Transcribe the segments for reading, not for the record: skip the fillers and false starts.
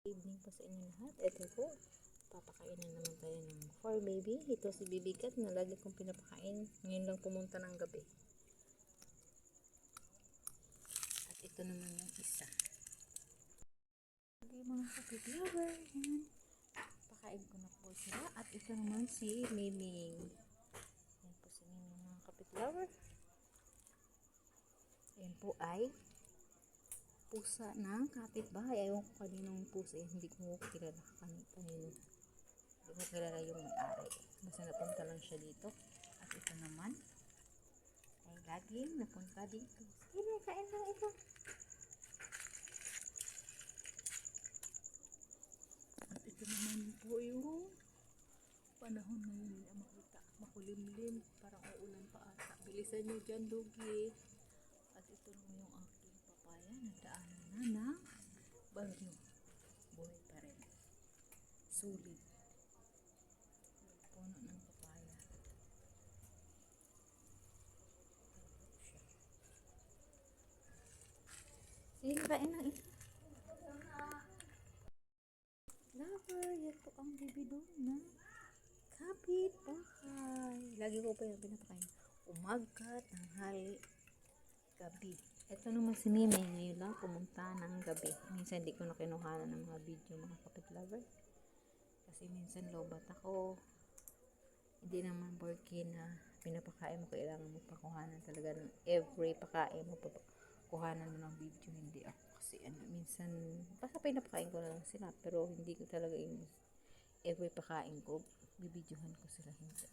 Evening po sa inyo lahat. Ito po, papakainin naman tayo ng for baby. Ito si Baby Cat na lagi kong pinapakain. Ngayon lang pumunta ng gabi. At ito naman yung isa. Okay mga kapit lover. Pakain ko na po sila. At ito naman si Miming. Yan po si Miming mga kapit lover. Yan po ay pusa ng kapitbahay. Ayaw ko kaninong pusa. Hindi ko kilala kanino. Hindi ko kilala yung may-ari. Basta napunta lang siya dito. At ito naman ay laging napunta dito. Sige, kain lang ito. At ito naman po yung panahon ngayon na makita. Makulimlim. Parang uulan pa ata. Bilisan nyo dyan, Dugi. At ito naman yung aking papaya. Nagdaanan na ng bagyo. Buhay pa rin. Sulit. Puno ng papaya. Sige, kain lang ito. Lover, yan po ang baby doon na kapitbahay. Lagi ko pa yung pinapakain. Umaga, tanghali, gabi. Ito naman si Mimi. Ngayon lang pumunta ng gabi. Minsan hindi ko na kinuhanan ng mga video mga kapit lover. Kasi minsan lobat ako. Hindi naman porke na pinapakain mo, kailangan mo pakuhanan talaga ng every pakain mo, kuhanan mo ng video. Hindi ako kasi minsan basta pinapakain ko na lang sila, pero hindi ko talaga yung every pakain ko bibidyohan ko sila, hindi.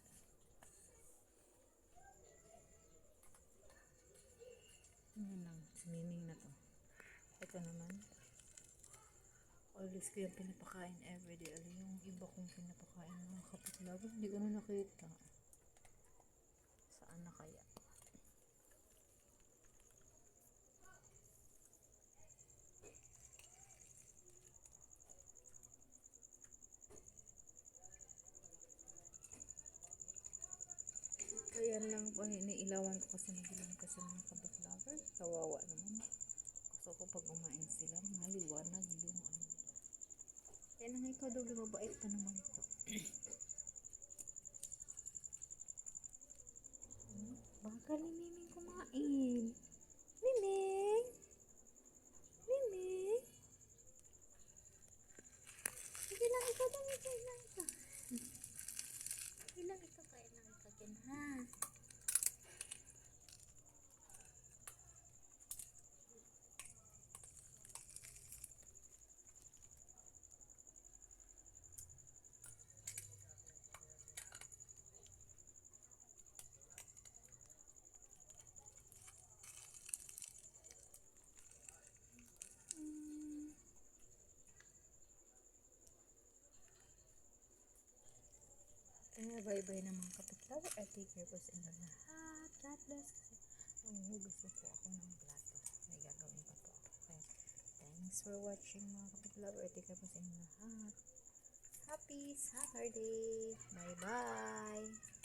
Yun lang, swimming na to. Ito naman always ko yung pinapakain everyday. Alam yung iba kong pinapakain mga kapitlago, hindi ko na nakita. Saan na kaya? Kaya lang po, iniilawan ko kasi nagilan kasi mga kapitlago. Kawawa naman. Gusto ko pag umain sila, maliwanag yung ano nila. Kaya nang ikaw daw, mabait pa naman ito. Bakal ni Miming kumain. Miming! Miming! Sige lang ikaw daw, kain lang ito. Sige lang ito, kain lang ito dyan, ha? Bye-bye na mga kapitlaw. I take care po sa inyo lahat. God bless. Maghuhugas na po ako ng plato. May gagawin pa po ako. Okay. Thanks for watching mga kapitlaw. I take care po sa inyo lahat. Happy Saturday. Bye-bye.